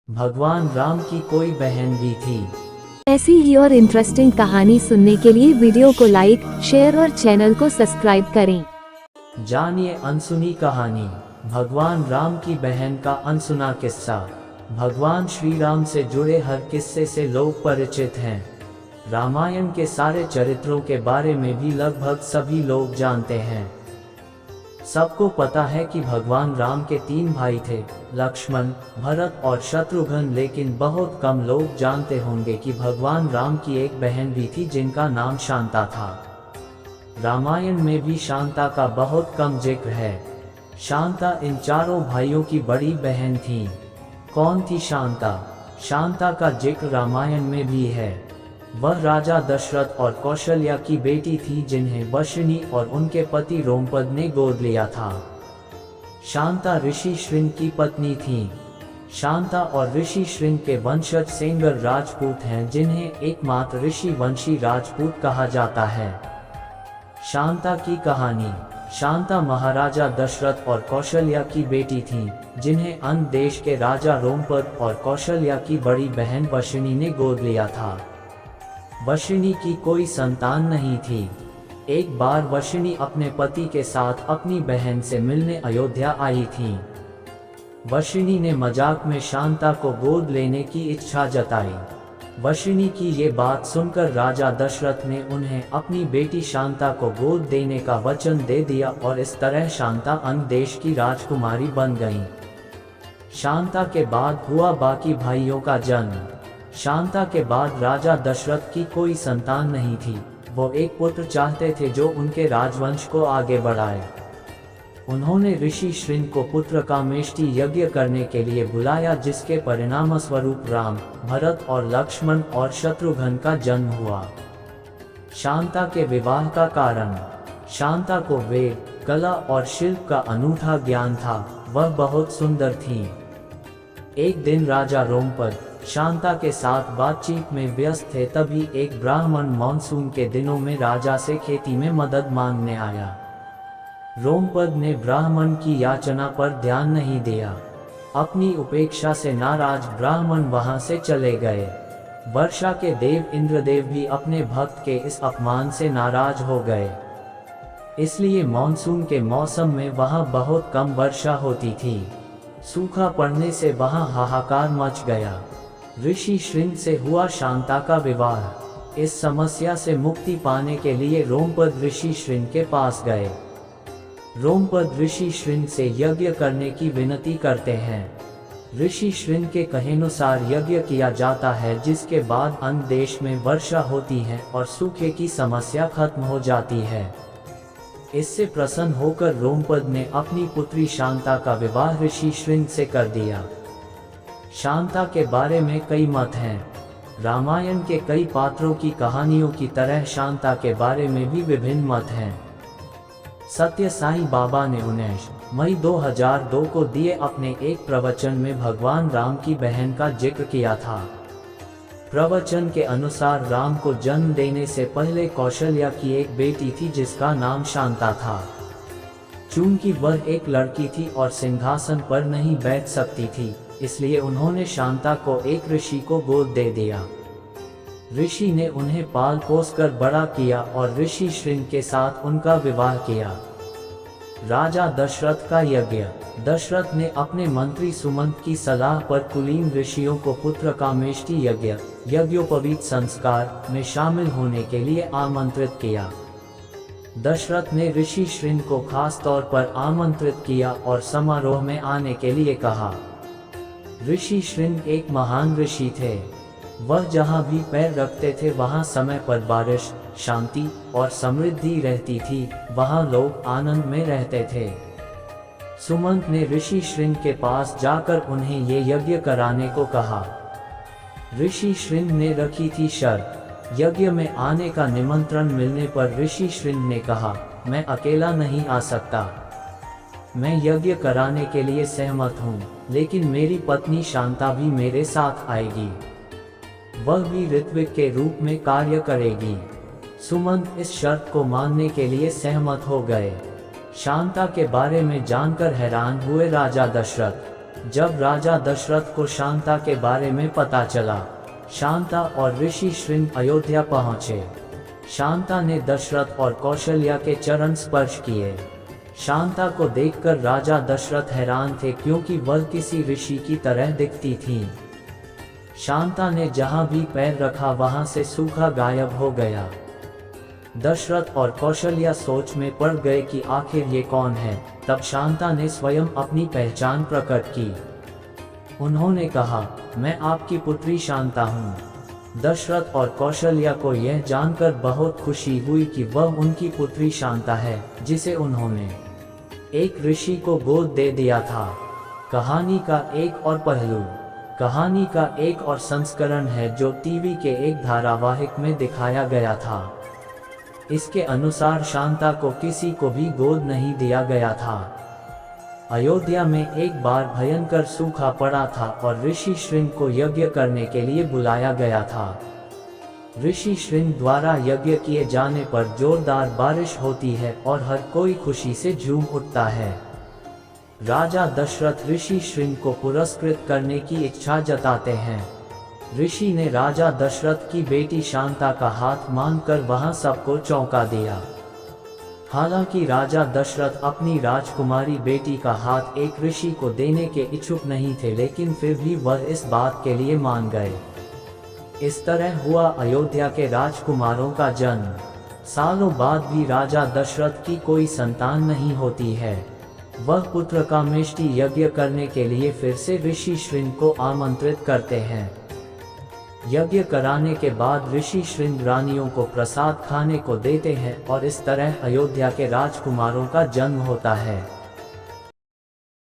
भगवान राम की कोई बहन भी थी। ऐसी ही और इंटरेस्टिंग कहानी सुनने के लिए वीडियो को लाइक, शेयर और चैनल को सब्सक्राइब करें। जानिए अनसुनी कहानी, भगवान राम की बहन का अनसुना किस्सा। भगवान श्री राम से जुड़े हर किस्से से लोग परिचित हैं। रामायण के सारे चरित्रों के बारे में भी लगभग सभी लोग जानते हैं। सबको पता है कि भगवान राम के 3 भाई थे, लक्ष्मण, भरत और शत्रुघ्न, लेकिन बहुत कम लोग जानते होंगे कि भगवान राम की एक बहन भी थी जिनका नाम शांता था। रामायण में भी शांता का बहुत कम जिक्र है। शांता इन चारों भाइयों की बड़ी बहन थी। कौन थी शांता? शांता का जिक्र रामायण में भी है। वह राजा दशरथ और कौशल्या की बेटी थी जिन्हें वशिनी और उनके पति रोमपद ने गोद लिया था। शांता ऋषि श्रृंग की पत्नी थी। शांता और ऋषि श्रृंग के वंशज सेंगर राजपूत हैं जिन्हें एकमात्र ऋषि वंशी राजपूत कहा जाता है। शांता की कहानी। शांता महाराजा दशरथ और कौशल्या की बेटी थी जिन्हें अन्य देश के राजा रोमपद और कौशल्या की बड़ी बहन वशिनी ने गोद लिया था। वशिनी की कोई संतान नहीं थी। एक बार वशिनी अपने पति के साथ अपनी बहन से मिलने अयोध्या आई थी। वशिनी ने मजाक में शांता को गोद लेने की इच्छा जताई। वशिनी की ये बात सुनकर राजा दशरथ ने उन्हें अपनी बेटी शांता को गोद देने का वचन दे दिया और इस तरह शांता अन्य देश की राजकुमारी बन गई। शांता के बाद हुआ बाकी भाइयों का जन्म। शांता के बाद राजा दशरथ की कोई संतान नहीं थी। वो एक पुत्र चाहते थे जो उनके राजवंश को आगे बढ़ाए। उन्होंने ऋषि श्रृंग को पुत्र का मेष्टि यज्ञ करने के लिए बुलाया, जिसके परिणामस्वरूप राम, भरत और लक्ष्मण और शत्रुघ्न का जन्म हुआ। शांता के विवाह का कारण। शांता को वेद, कला और शिल्प का अनूठा ज्ञान था। वह बहुत सुंदर थी। एक दिन राजा रोमपद शांता के साथ बातचीत में व्यस्त थे, तभी एक ब्राह्मण मॉनसून के दिनों में राजा से खेती में मदद मांगने आया। रोमपद ने ब्राह्मण की याचना पर ध्यान नहीं दिया। अपनी उपेक्षा से नाराज ब्राह्मण वहां से चले गए। वर्षा के देव इंद्रदेव भी अपने भक्त के इस अपमान से नाराज हो गए। इसलिए मॉनसून के मौसम में वहां बहुत कम वर्षा होती थी। सूखा पड़ने से वहां हाहाकार मच गया। ऋषि श्रृंग से हुआ शांता का विवाह। इस समस्या से मुक्ति पाने के लिए रोमपद ऋषि श्रृंग के पास गए। रोमपद ऋषि श्रृंग से यज्ञ करने की विनती करते हैं। ऋषि श्रृंग के कहेनुसार यज्ञ किया जाता है, जिसके बाद अन्य देश में वर्षा होती है और सूखे की समस्या खत्म हो जाती है। इससे प्रसन्न होकर रोमपद ने अपनी पुत्री शांता का विवाह ऋषि श्रृंग से कर दिया। शांता के बारे में कई मत हैं। रामायण के कई पात्रों की कहानियों की तरह शांता के बारे में भी विभिन्न मत हैं। सत्य साईं बाबा ने 19 मई 2002 को दिए अपने एक प्रवचन में भगवान राम की बहन का जिक्र किया था। प्रवचन के अनुसार राम को जन्म देने से पहले कौशल्या की एक बेटी थी जिसका नाम शांता था। चूंकि वह एक लड़की थी और सिंहासन पर नहीं बैठ सकती थी, इसलिए उन्होंने शांता को एक ऋषि को गोद दे दिया। ऋषि ने उन्हें पाल पोस कर बड़ा किया और ऋषि श्रृंग के साथ उनका विवाह किया। राजा दशरथ का यज्ञ। दशरथ ने अपने मंत्री सुमंत की सलाह पर कुलीन ऋषियों को पुत्र का मेष्टि यज्ञ, यज्ञोपवीत संस्कार में शामिल होने के लिए आमंत्रित किया। दशरथ ने ऋषि श्रृंग को खास तौर पर आमंत्रित किया और समारोह में आने के लिए कहा। ऋषि श्रृंग एक महान ऋषि थे। वह जहाँ भी पैर रखते थे वहाँ समय पर बारिश, शांति और समृद्धि रहती थी। वहाँ लोग आनंद में रहते थे। सुमंत ने ऋषि श्रृंग के पास जाकर उन्हें ये यज्ञ कराने को कहा। ऋषि श्रृंग ने रखी थी शर्त। यज्ञ में आने का निमंत्रण मिलने पर ऋषि श्रृंग ने कहा, मैं अकेला नहीं आ सकता। मैं यज्ञ कराने के लिए सहमत हूँ, लेकिन मेरी पत्नी शांता भी मेरे साथ आएगी। वह भी ऋत्विक के रूप में कार्य करेगी। सुमंत इस शर्त को मानने के लिए सहमत हो गए। शांता के बारे में जानकर हैरान हुए राजा दशरथ। जब राजा दशरथ को शांता के बारे में पता चला, शांता और ऋषि श्रृंग अयोध्या पहुँचे। शांता ने दशरथ और कौशल्या के चरण स्पर्श किए। शांता को देखकर राजा दशरथ हैरान थे क्योंकि वह किसी ऋषि की तरह दिखती थी। शांता ने जहां भी पैर रखा वहां से सूखा गायब हो गया। दशरथ और कौशल्या सोच में पड़ गए कि आखिर ये कौन है। तब शांता ने स्वयं अपनी पहचान प्रकट की। उन्होंने कहा, मैं आपकी पुत्री शांता हूँ। दशरथ और कौशल्या को यह जानकर बहुत खुशी हुई कि वह उनकी पुत्री शांता है, जिसे उन्होंने एक ऋषि को गोद दे दिया था। कहानी का एक और पहलू। कहानी का एक और संस्करण है जो टीवी के एक धारावाहिक में दिखाया गया था। इसके अनुसार शांता को किसी को भी गोद नहीं दिया गया था। अयोध्या में एक बार भयंकर सूखा पड़ा था और ऋषि श्रृंग को यज्ञ करने के लिए बुलाया गया था। ऋषि श्रृंग द्वारा यज्ञ किए जाने पर जोरदार बारिश होती है और हर कोई खुशी से झूम उठता है। राजा दशरथ ऋषि श्रृंग को पुरस्कृत करने की इच्छा जताते हैं। ऋषि ने राजा दशरथ की बेटी शांता का हाथ मानकर वहां सबको चौंका दिया। हालांकि राजा दशरथ अपनी राजकुमारी बेटी का हाथ एक ऋषि को देने के इच्छुक नहीं थे, लेकिन फिर भी वह इस बात के लिए मान गए। इस तरह हुआ अयोध्या के राजकुमारों का जन्म। सालों बाद भी राजा दशरथ की कोई संतान नहीं होती है। वह पुत्र का मिष्टि यज्ञ करने के लिए फिर से ऋषि श्रृंग को आमंत्रित करते हैं। यज्ञ कराने के बाद ऋषि श्रृंग रानियों को प्रसाद खाने को देते हैं और इस तरह अयोध्या के राजकुमारों का जन्म होता है।